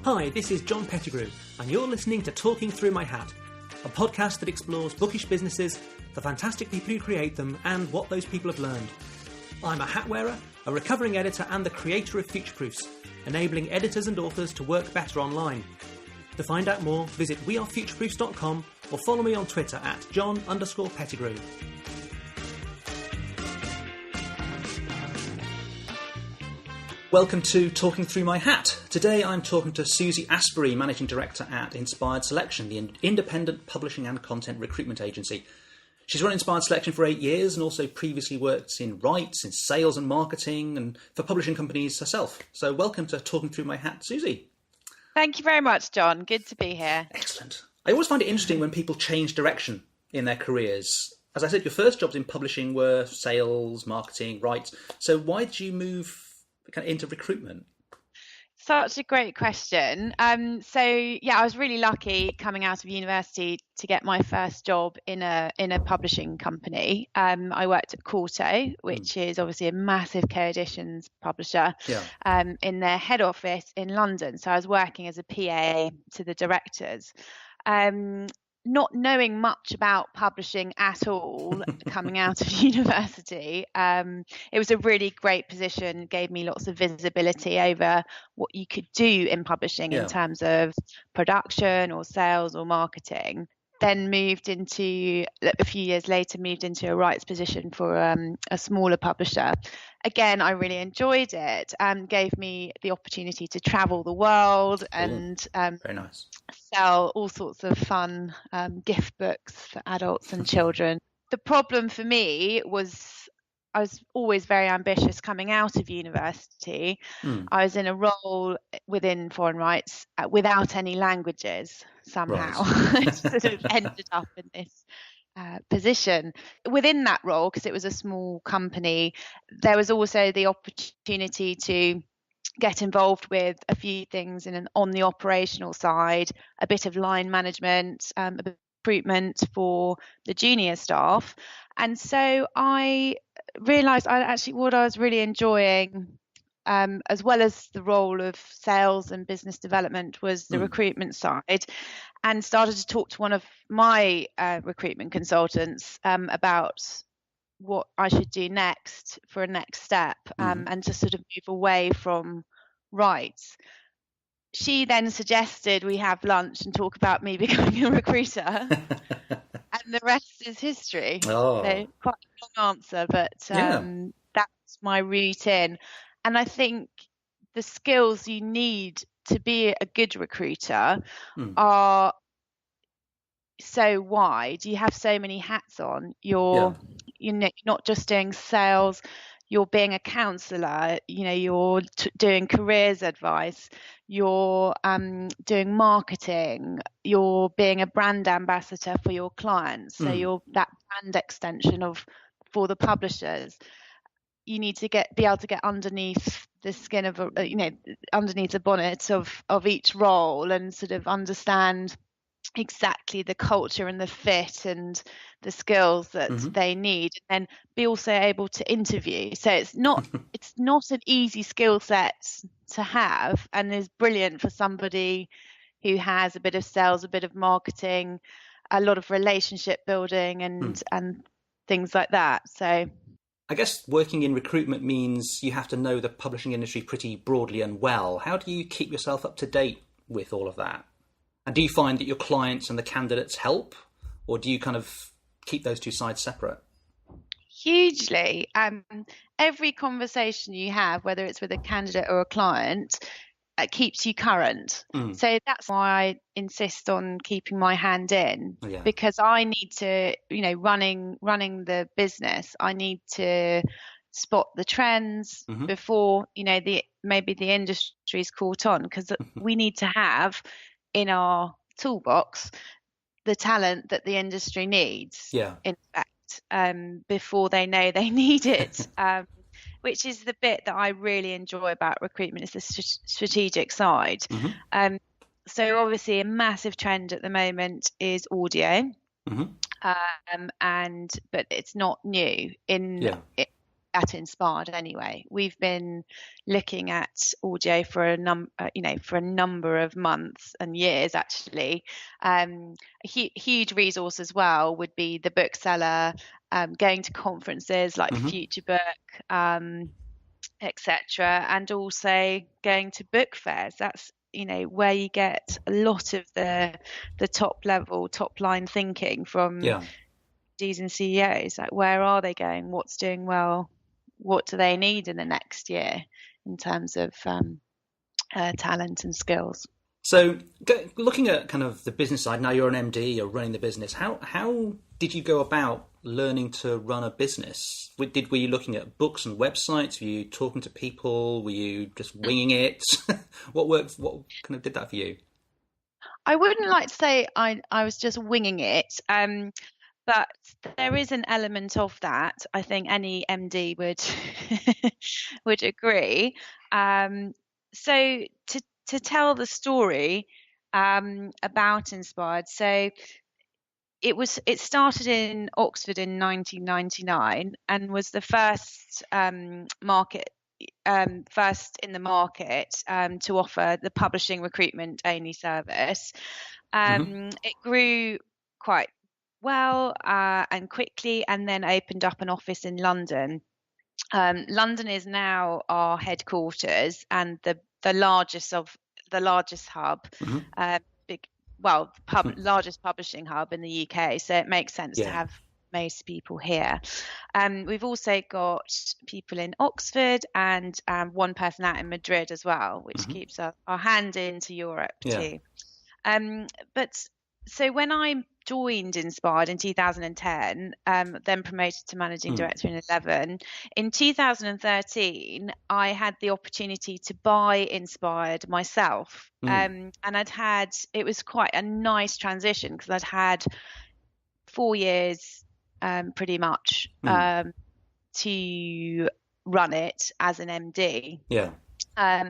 Hi, this is John Pettigrew, and you're listening to Talking Through My Hat, a podcast that explores bookish businesses, the fantastic people who create them, and what those people have learned. I'm a hat wearer, a recovering editor, and the creator of Futureproofs, enabling editors and authors to work better online. To find out more, visit wearefutureproofs.com or follow me on Twitter at John_Pettigrew. Welcome to Talking Through My Hat. Today I'm talking to Suzy Astbury, Managing Director at Inspired Selection, the independent publishing and content recruitment agency. She's run Inspired Selection for 8 years and also previously worked in rights, in sales and marketing, and for publishing companies herself. So welcome to Talking Through My Hat, Suzy. Thank you very much, John. Good to be here. Excellent. I always find it interesting when people change direction in their careers. As I said, your first jobs in publishing were sales, marketing, rights. So why did you move into recruitment? Such a great question. I was really lucky coming out of university to get my first job in a publishing company. I worked at Quarto, which is obviously a massive co-editions publisher, in their head office in London. So I was working as a PA to the directors. Not knowing much about publishing at all coming out of university, it was a really great position, gave me lots of visibility over what you could do in publishing in terms of production or sales or marketing. Then a few years later, moved into a rights position for a smaller publisher. Again, I really enjoyed it and gave me the opportunity to travel the world and very nice. Sell all sorts of fun gift books for adults and children. The problem for me was I was always very ambitious coming out of university. I was in a role within foreign rights without any languages somehow. Right. Sort of ended up in this position. Within that role, because it was a small company, there was also the opportunity to get involved with a few things on the operational side, a bit of line management, recruitment for the junior staff. And so I realised what I was really enjoying, as well as the role of sales and business development, was the recruitment side, and started to talk to one of my recruitment consultants about what I should do next for a next step, and to sort of move away from rights. She then suggested we have lunch and talk about me becoming a recruiter, and the rest is history. So quite a long answer, but that's my route in. And I think the skills you need to be a good recruiter are so wide. You have so many hats on. You're not just doing sales. You're being a counsellor, you're doing careers advice, you're doing marketing, you're being a brand ambassador for your clients. So you're that brand extension for the publishers. You need to be able to get underneath the skin of underneath the bonnet of each role and sort of understand exactly the culture and the fit and the skills that they need, and then be also able to interview. So it's not an easy skill set to have, and is brilliant for somebody who has a bit of sales, a bit of marketing, a lot of relationship building and things like that. So I guess working in recruitment means you have to know the publishing industry pretty broadly and well. How do you keep yourself up to date with all of that? And do you find that your clients and the candidates help, or do you kind of keep those two sides separate? Hugely. Every conversation you have, whether it's with a candidate or a client, keeps you current. So that's why I insist on keeping my hand in, because I need to, running the business, I need to spot the trends before, maybe the industry's caught on, because we need to have in our toolbox the talent that the industry needs, in fact, before they know they need it, which is the bit that I really enjoy about recruitment, is the strategic side. So obviously a massive trend at the moment is audio, but it's not new. at Inspired anyway. We've been looking at audio for a number of months and years actually. A huge resource as well would be the bookseller, going to conferences like Future Book, etc., and also going to book fairs. That's where you get a lot of the top line thinking from Ds and CEOs. Like, where are they going? What's doing well? What do they need in the next year in terms of talent and skills? So, looking at kind of the business side, now you're an MD, you're running the business. How did you go about learning to run a business? Were you looking at books and websites? Were you talking to people? Were you just winging it? What worked? What kind of did that for you? I wouldn't like to say I was just winging it, but there is an element of that. I think any MD would would agree. So to tell the story about Inspired, so it started in Oxford in 1999 and was the first first in the market to offer the publishing recruitment only service. It grew quite well and quickly, and then opened up an office in London. London is now our headquarters and the largest hub, largest publishing hub in the UK. So it makes sense to have most people here. We've also got people in Oxford and one person out in Madrid as well, which keeps our hand into Europe too. But so when I joined Inspired in 2010, then promoted to managing director in 2011. In 2013, I had the opportunity to buy Inspired myself. And it was quite a nice transition because I'd had 4 years pretty much to run it as an MD.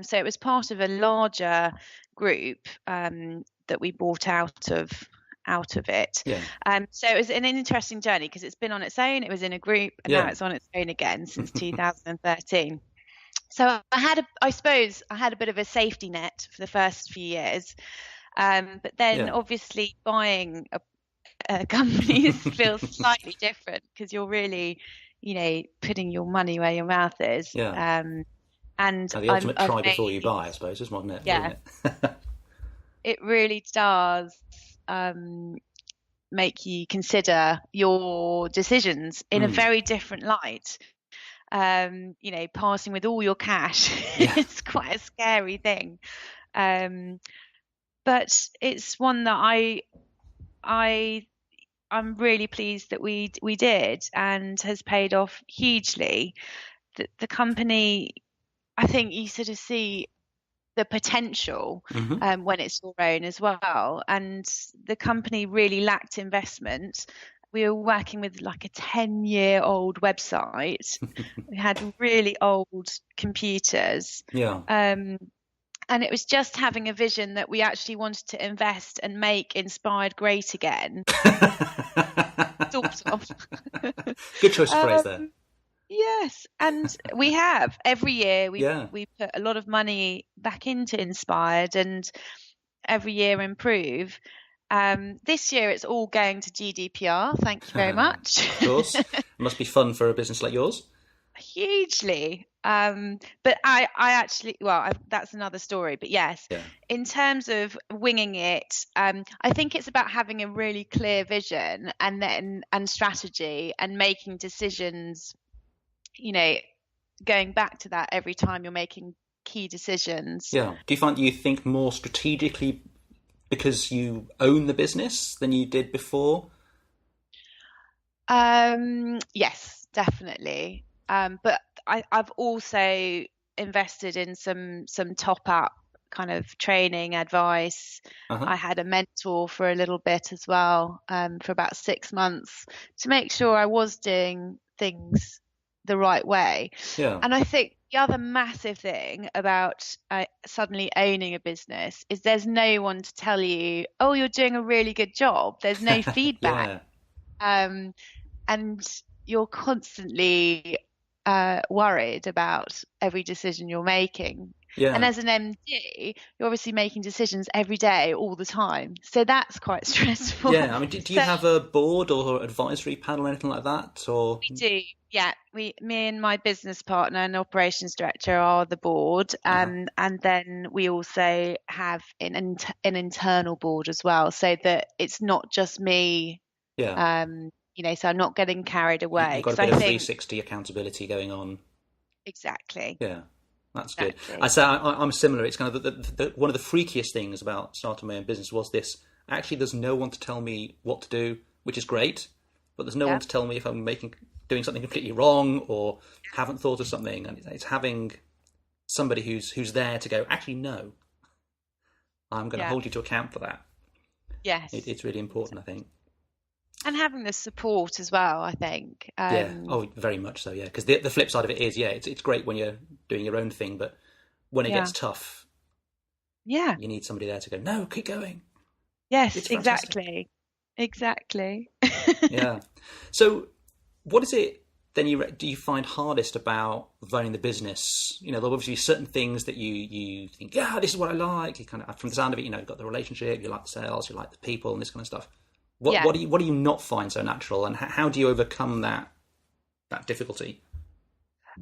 So it was part of a larger group that we bought out of it. So it was an interesting journey because it's been on its own. It was in a group, and now it's on its own again since 2013. So I suppose I had a bit of a safety net for the first few years, but then obviously buying a company feels slightly different because you're really, putting your money where your mouth is. And the ultimate try before you buy, I suppose, isn't it? Yeah, it really does make you consider your decisions in a very different light. Passing with all your cash, it's quite a scary thing. But it's one that I'm really pleased that we did, and has paid off hugely. The company, I think you sort of see the potential when it's your own as well. And the company really lacked investment. We were working with like a 10-year-old website. We had really old computers. And it was just having a vision that we actually wanted to invest and make Inspired great again. Sort of. Good choice of phrase there. Yes, and we have every year we put a lot of money back into Inspired, and every year improve. This year it's all going to GDPR. Thank you very much. Of course, it must be fun for a business like yours. Hugely. But I actually, that's another story. But yes, in terms of winging it, I think it's about having a really clear vision and strategy, and making decisions, going back to that every time you're making key decisions. Do you find you think more strategically because you own the business than you did before? Yes, definitely. But I've also invested in some top up kind of training advice. I had a mentor for a little bit as well, for about 6 months, to make sure I was doing things the right way. And I think the other massive thing about suddenly owning a business is there's no one to tell you, oh, you're doing a really good job. There's no feedback. And you're constantly worried about every decision you're making. Yeah. And as an MD, you're obviously making decisions every day, all the time. So that's quite stressful. Yeah, I mean, do you have a board or advisory panel or anything like that? Or we do, yeah. Me and my business partner and operations director are the board, and then we also have an internal board as well, so that it's not just me. Yeah. So I'm not getting carried away. You've got a bit of 360 accountability going on. Exactly. Yeah. That's good. Exactly. I say I'm similar. It's kind of the one of the freakiest things about starting my own business was this. Actually, there's no one to tell me what to do, which is great, but there's no one to tell me if I'm doing something completely wrong or haven't thought of something. And it's having somebody who's there to go, actually, no, I'm going to hold you to account for that. Yes. It's really important, I think. And having the support as well, I think. Very much so, yeah. Because the flip side of it is, it's great when you're doing your own thing, but when it gets tough, you need somebody there to go, no, keep going. Yes, exactly. Yeah. So what is it then do you find hardest about running the business? There'll obviously be certain things that you think, this is what I like. You kind of, from the sound of it, you've got the relationship, you like the sales, you like the people and this kind of stuff. What do you not find so natural, and how do you overcome that difficulty?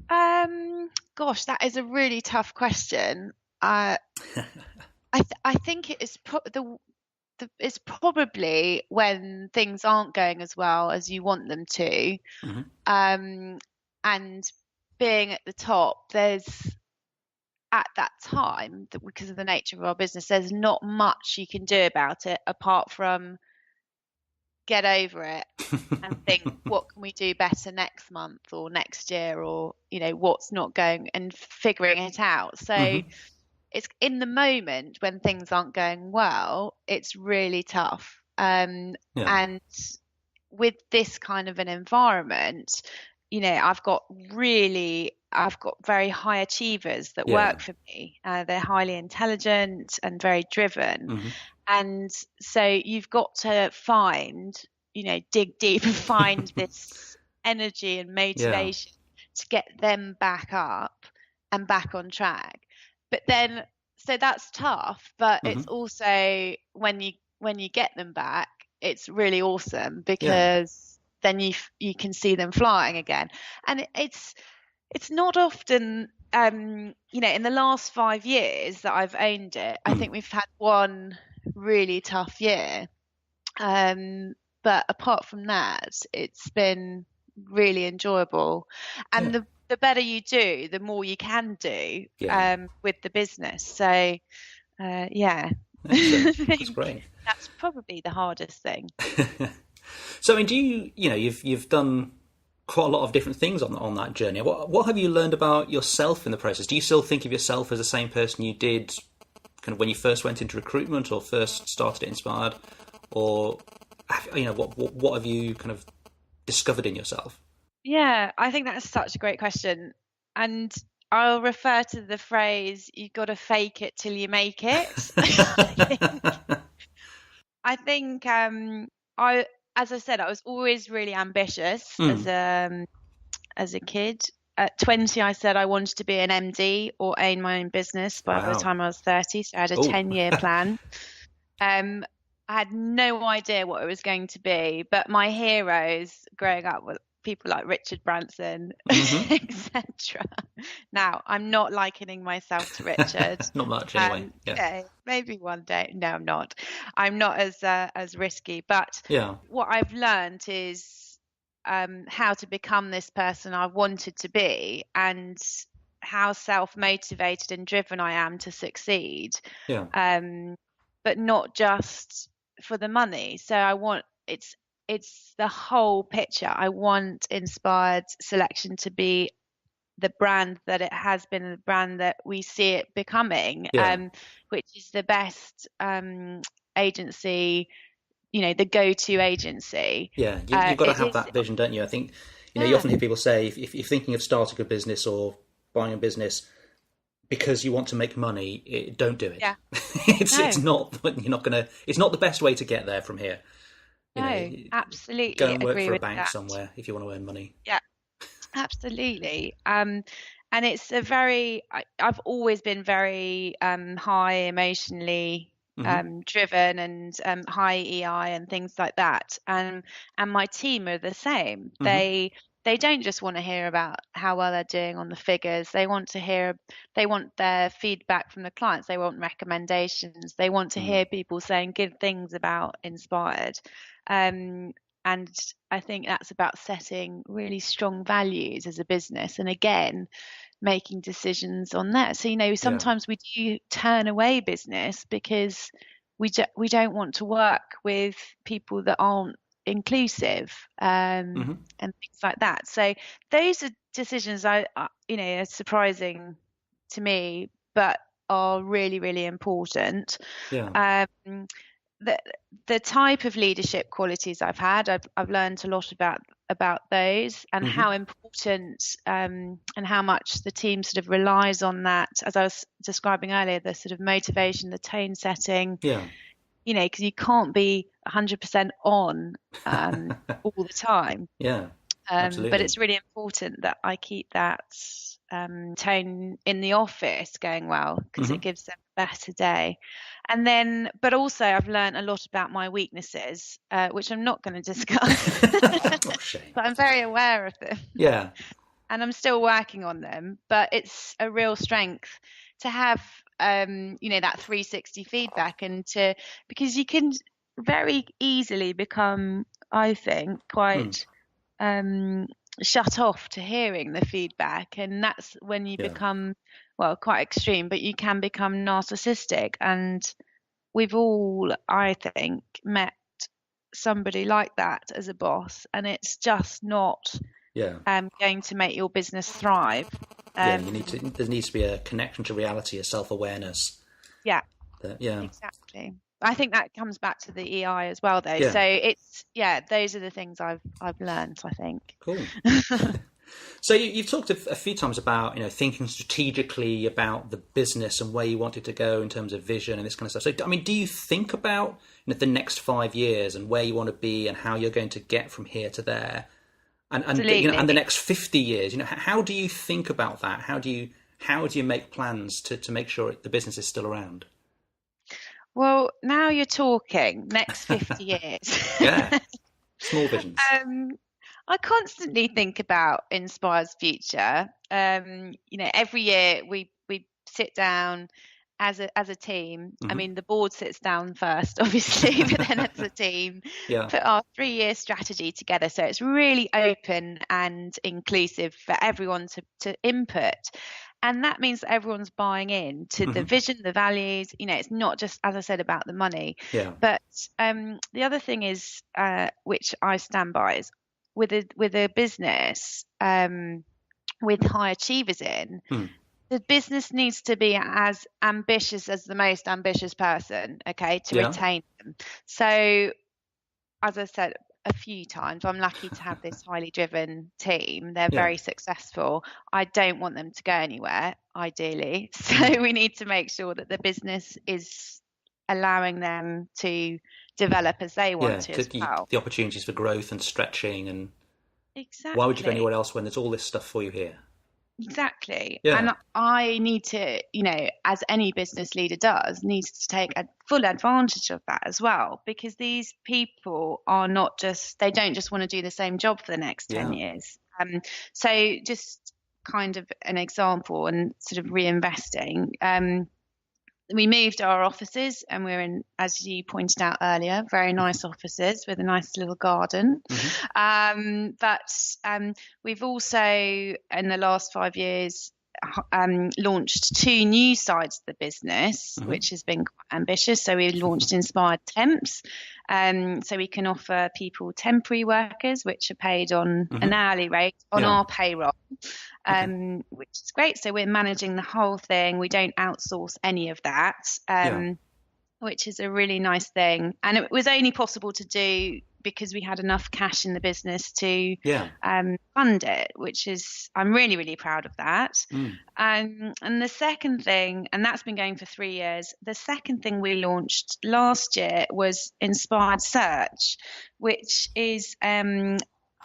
Gosh, that is a really tough question. I think it is it's probably when things aren't going as well as you want them to, and being at the top, there's at that time, because of the nature of our business, there's not much you can do about it apart from get over it and think, what can we do better next month or next year, or what's not going, and figuring it out. So it's in the moment when things aren't going well, it's really tough. And with this kind of an environment, I've got very high achievers that work for me. They're highly intelligent and very driven. And so you've got to dig deep and find this energy and motivation to get them back up and back on track. But then, so that's tough, but it's also when you get them back, it's really awesome, because then you can see them flying again. And it's not often, in the last 5 years that I've owned it, I think we've had one really tough year. But apart from that, it's been really enjoyable. And the better you do, the more you can do with the business. So, That's great. That's probably the hardest thing. So, I mean, do you've done quite a lot of different things on that journey. What have you learned about yourself in the process? Do you still think of yourself as the same person you did kind of when you first went into recruitment or first started at Inspired, or what have you kind of discovered in yourself? Yeah, I think that's such a great question, and I'll refer to the phrase, "You've got to fake it till you make it." I think as I said, I was always really ambitious as a kid. At 20, I said I wanted to be an MD or own my own business by the time I was 30. So I had a 10-year plan. I had no idea what it was going to be, but my heroes growing up were people like Richard Branson, etc. Now, I'm not likening myself to Richard. Not much, anyway. Maybe one day. No, I'm not. I'm not as risky. But what I've learned is how to become this person I wanted to be, and how self-motivated and driven I am to succeed. But not just for the money. So it's the whole picture. I want Inspired Selection to be the brand that it has been, the brand that we see it becoming, which is the best agency, the go-to agency. Yeah, you've got to have that vision, don't you? I think, you often hear people say, if you're thinking of starting a business or buying a business because you want to make money, don't do it. Yeah. It's not the best way to get there from here. Absolutely. Go and work for a bank somewhere if you want to earn money. Yeah. Absolutely. And it's I've always been very high emotionally driven, and high EI and things like that. And my team are the same. They don't just want to hear about how well they're doing on the figures. They want their feedback from the clients. They want recommendations. They want to hear people saying good things about Inspired. And I think that's about setting really strong values as a business. And again, making decisions on that. So, sometimes we do turn away business because we don't want to work with people that aren't inclusive, and things like that. So those are decisions are surprising to me, but are really, really important. The type of leadership qualities I've had, I've learned a lot about those, and how important and how much the team sort of relies on that, as I was describing earlier, the sort of motivation, the tone setting. Because you can't be 100% on all the time. But it's really important that I keep that tone in the office going well, because it gives them a better day. And then, but also I've learned a lot about my weaknesses, which I'm not going to discuss. But I'm very aware of them. And I'm still working on them. But it's a real strength to have, that 360 feedback, because you can very easily become, I think, quite shut off to hearing the feedback, and that's when you become, well, quite extreme, but you can become narcissistic. And we've all, I think, met somebody like that as a boss, and it's just not going to make your business thrive. There needs to be a connection to reality, a self-awareness. Exactly. I think that comes back to the EI as well, though. So it's those are the things I've learned, I think. Cool. So you've talked a few times about thinking strategically about the business and where you want it to go in terms of vision and this kind of stuff. So I mean, do you think about the next 5 years and where you want to be and how you're going to get from here to there, and and the next 50 years? How do you think about that? How do you make plans to make sure the business is still around? Well, now you're talking next 50 years. Small visions. I constantly think about Inspired's future. Every year we sit down as a team. I mean, the board sits down first, obviously, but then as a team, put our 3-year strategy together. So it's really open and inclusive for everyone to input. And that means that everyone's buying in to the vision, the values. It's not just, as I said, about the money. But the other thing is, which I stand by, is with a business with high achievers in, the business needs to be as ambitious as the most ambitious person, to retain them. So, as I said a few times, I'm lucky to have this highly driven team. They're very successful. I don't want them to go anywhere, ideally. So we need to make sure that the business is allowing them to develop as they want to as well. The opportunities for growth and stretching, and exactly. Why would you go anywhere else when there's all this stuff for you here? Exactly. And I need to, as any business leader does, needs to take a full advantage of that as well, because these people are not just, they don't just want to do the same job for the next 10 years. So just kind of an example and sort of reinvesting. We moved our offices, and we're in, as you pointed out earlier, very nice offices with a nice little garden. But we've also, in the last 5 years, launched 2 new sides of the business, which has been quite ambitious. So we launched Inspired Temps. So we can offer people temporary workers, which are paid on an hourly rate on our payroll. Which is great. So we're managing the whole thing. We don't outsource any of that, which is a really nice thing. And it was only possible to do because we had enough cash in the business to fund it, which is, I'm really, really proud of that. And the second thing, and that's been going for 3 years, the second thing we launched last year was Inspired Search, which is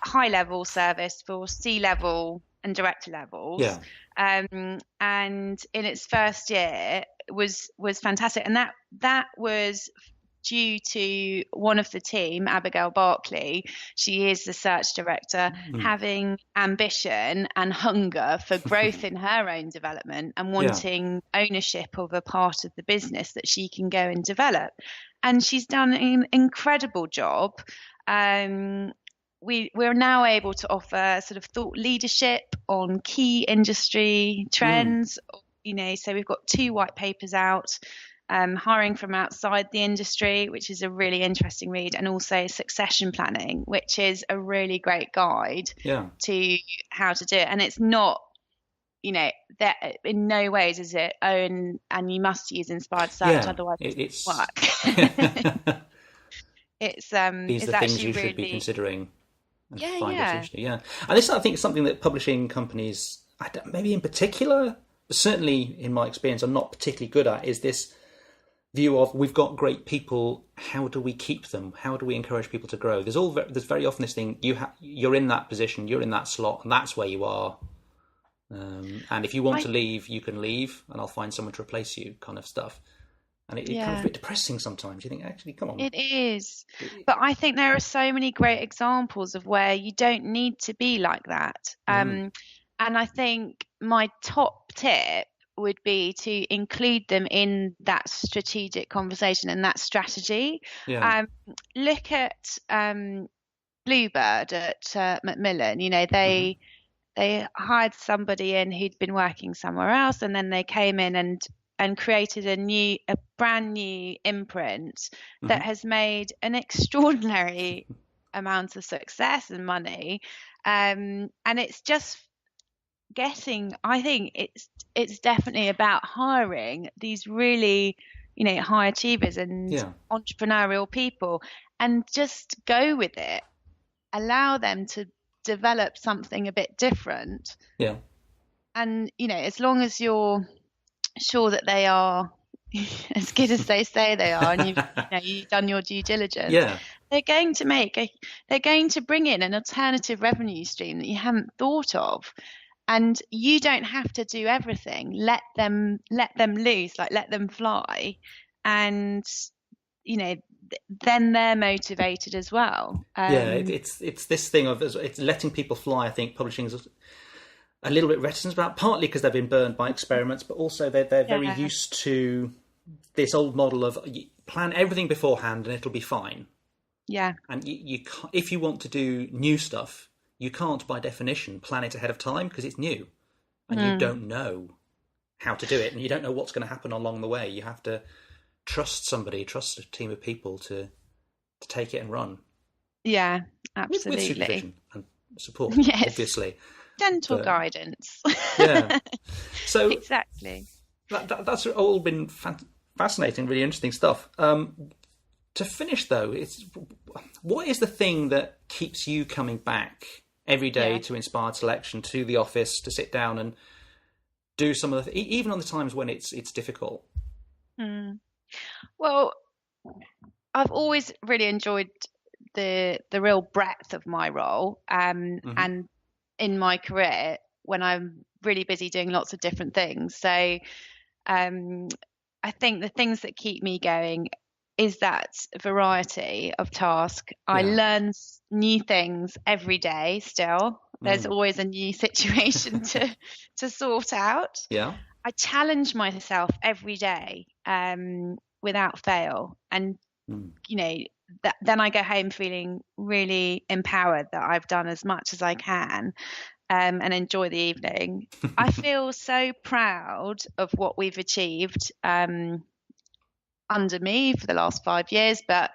high level service for C-level and director levels. Yeah. And in its first year was fantastic. And that was due to one of the team, Abigail Barkley, she is the search director, having ambition and hunger for growth in her own development and wanting ownership of a part of the business that she can go and develop. And she's done an incredible job. We're now able to offer sort of thought leadership on key industry trends. So we've got 2 white papers out, hiring from outside the industry, which is a really interesting read, and also succession planning, which is a really great guide to how to do it. And it's not, that in no ways is it, and you must use inspired search, otherwise it won't work. These are things you should be considering. And and this, I think, is something that publishing companies, maybe in particular, certainly in my experience, are not particularly good at, is this view of, we've got great people, how do we keep them? How do we encourage people to grow? There's very often this thing, you're in that position, you're in that slot, and that's where you are. And if you want to leave, you can leave, and I'll find someone to replace you, kind of stuff. And it becomes a bit depressing sometimes. You think, actually, come on. It is. But I think there are so many great examples of where you don't need to be like that. And I think my top tip would be to include them in that strategic conversation and that strategy. Look at Bluebird at Macmillan. They hired somebody in who'd been working somewhere else, and then they came in and created a brand new imprint that has made an extraordinary amount of success and money. And it's just I think it's definitely about hiring these really, high achievers and entrepreneurial people, and just go with it. Allow them to develop something a bit different. Yeah. And, as long as you're sure that they are as good as they say they are, and you've done your due diligence, they're going to bring in an alternative revenue stream that you haven't thought of. And you don't have to do everything. Let them loose, let them fly, and then they're motivated as well. It's this thing of it's letting people fly. I think publishing is a little bit reticent about, partly because they've been burned by experiments, but also they're very used to this old model of plan everything beforehand and it'll be fine. Yeah. And you if you want to do new stuff, you can't, by definition, plan it ahead of time because it's new and you don't know how to do it, and you don't know what's going to happen along the way. You have to trust a team of people to take it and run. Yeah, absolutely. With supervision and support, obviously. Gentle guidance. So exactly. That's all been fascinating, really interesting stuff. To finish, though, what is the thing that keeps you coming back every day to Inspired Selection, to the office, to sit down and do some of the even on the times when it's difficult? Well, I've always really enjoyed the real breadth of my role, and in my career when I'm really busy doing lots of different things. So I think the things that keep me going is that variety of task. I learn new things every day still. There's always a new situation to sort out. Yeah. I challenge myself every day without fail. And, then I go home feeling really empowered that I've done as much as I can and enjoy the evening. I feel so proud of what we've achieved under me for the last 5 years, but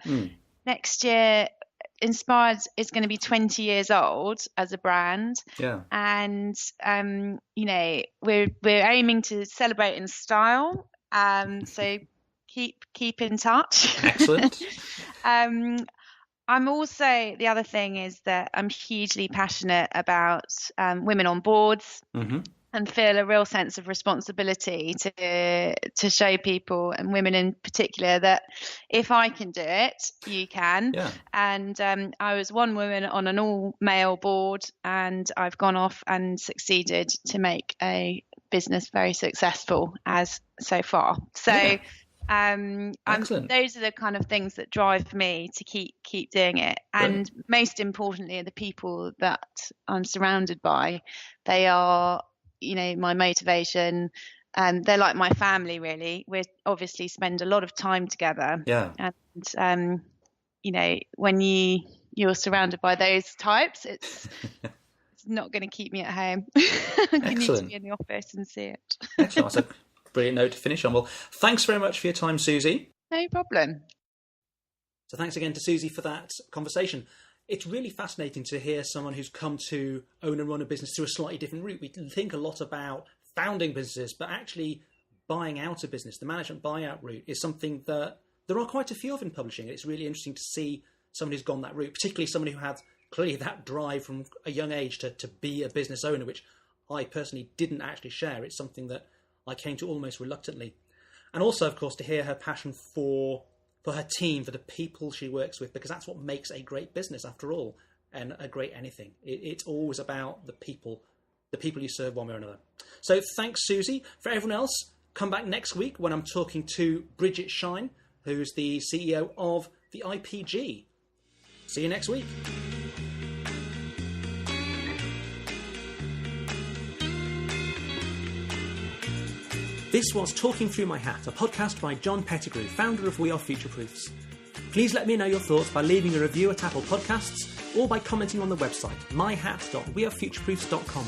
next year Inspired is going to be 20 years old as a brand. And we're aiming to celebrate in style, so keep in touch. Excellent. I'm also, the other thing is that I'm hugely passionate about women on boards. and feel a real sense of responsibility to show people, and women in particular, that if I can do it, you can. Yeah. And I was one woman on an all-male board, and I've gone off and succeeded to make a business very successful as so far. So Yeah. those are the kind of things that drive me to keep doing it. And most importantly are the people that I'm surrounded by. They are, my motivation. They're like my family, really. We obviously spend a lot of time together. Yeah. And when you're surrounded by those types, it's not going to keep me at home. You need to be in the office and see it. Excellent. That's a brilliant note to finish on. Well, thanks very much for your time, Suzy. No problem. So thanks again to Suzy for that conversation. It's really fascinating to hear someone who's come to own and run a business through a slightly different route. We think a lot about founding businesses, but actually buying out a business, the management buyout route, is something that there are quite a few of in publishing. It's really interesting to see someone who's gone that route, particularly someone who had clearly that drive from a young age to be a business owner, which I personally didn't actually share. It's something that I came to almost reluctantly. And also, of course, to hear her passion for her team, for the people she works with, because that's what makes a great business after all, and a great anything. It's always about the people you serve one way or another. So thanks, Suzy. For everyone else, come back next week when I'm talking to Bridget Shine, who's the CEO of the IPG. See you next week. This was Talking Through My Hat, a podcast by John Pettigrew, founder of We Are Futureproofs. Please let me know your thoughts by leaving a review at Apple Podcasts or by commenting on the website, myhat.wearefutureproofs.com.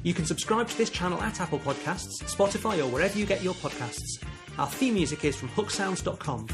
You can subscribe to this channel at Apple Podcasts, Spotify, or wherever you get your podcasts. Our theme music is from hooksounds.com.